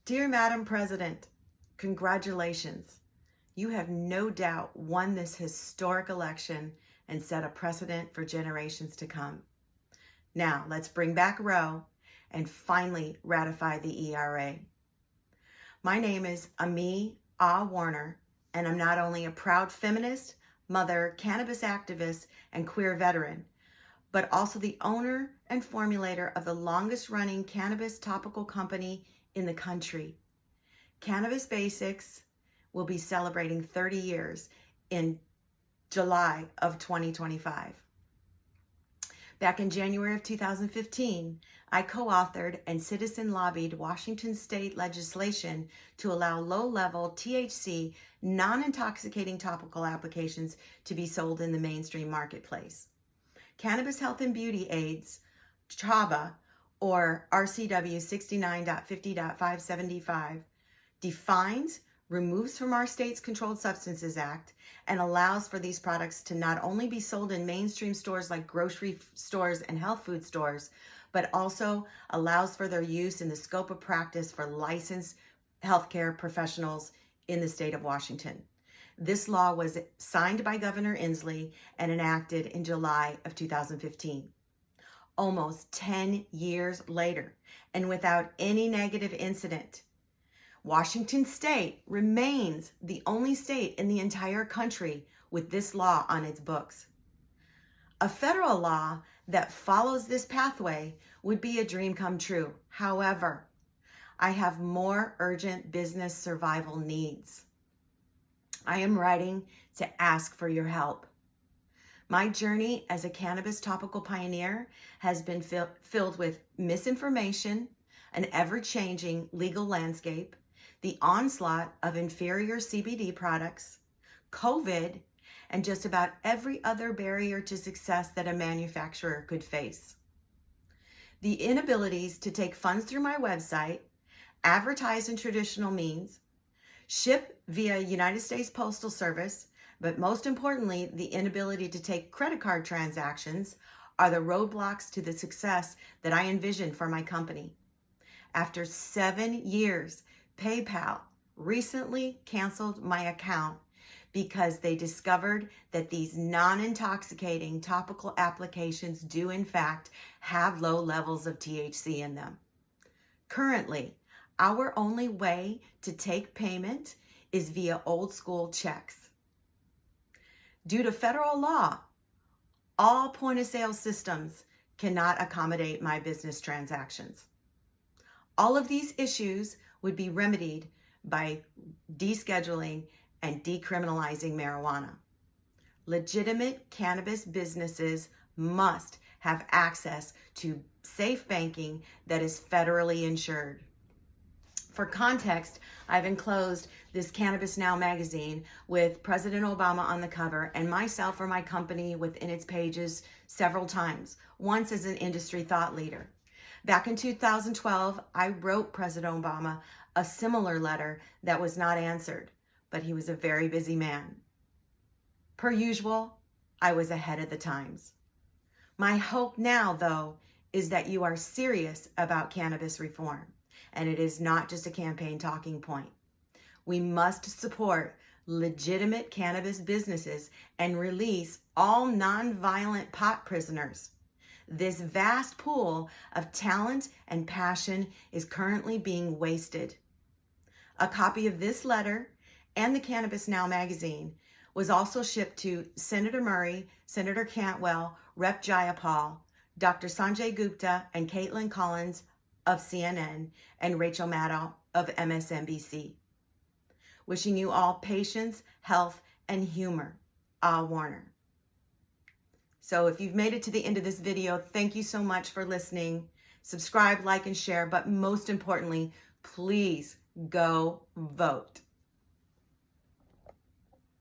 Dear Madam President, congratulations. You have no doubt won this historic election and set a precedent for generations to come. Now, let's bring back Roe and finally ratify the ERA. My name is Ami Warner, and I'm not only a proud feminist, mother, cannabis activist, and queer veteran, but also the owner and formulator of the longest-running cannabis topical company in the country. Cannabis Basics will be celebrating 30 years in July of 2025. Back in January of 2015, I co-authored and citizen lobbied Washington state legislation to allow low-level THC non-intoxicating topical applications to be sold in the mainstream marketplace. Cannabis Health and Beauty Aids, CHABA, or RCW 69.50.575, defines, removes from our state's Controlled Substances Act, and allows for these products to not only be sold in mainstream stores like grocery stores and health food stores, but also allows for their use in the scope of practice for licensed healthcare professionals in the state of Washington. This law was signed by Governor Inslee and enacted in July of 2015. Almost 10 years later, and without any negative incident, Washington state remains the only state in the entire country with this law on its books. A federal law that follows this pathway would be a dream come true. However, I have more urgent business survival needs. I am writing to ask for your help. My journey as a cannabis topical pioneer has been filled with misinformation, an ever-changing legal landscape, the onslaught of inferior CBD products, COVID, and just about every other barrier to success that a manufacturer could face. The inabilities to take funds through my website, advertise in traditional means, ship via United States Postal Service, but most importantly, the inability to take credit card transactions are the roadblocks to the success that I envision for my company. After 7 years, PayPal recently canceled my account because they discovered that these non-intoxicating topical applications do in fact have low levels of THC in them. Currently, our only way to take payment is via old school checks. Due to federal law, all point of sale systems cannot accommodate my business transactions. All of these issues would be remedied by descheduling and decriminalizing marijuana. Legitimate cannabis businesses must have access to safe banking that is federally insured. For context, I've enclosed this Cannabis Now magazine with President Obama on the cover and myself or my company within its pages several times, once as an industry thought leader. Back in 2012, I wrote President Obama a similar letter that was not answered, but he was a very busy man. Per usual, I was ahead of the times. My hope now, though, is that you are serious about cannabis reform, and it is not just a campaign talking point. We must support legitimate cannabis businesses and release all nonviolent pot prisoners. This vast pool of talent and passion is currently being wasted. A copy of this letter and the Cannabis Now magazine was also shipped to Senator Murray, Senator Cantwell, Rep. Jayapal, Dr. Sanjay Gupta, and Caitlin Collins of CNN, and Rachel Maddow of MSNBC. Wishing you all patience, health, and humor. Warner. So if you've made it to the end of this video, thank you so much for listening. Subscribe, like, and share, but most importantly, please go vote.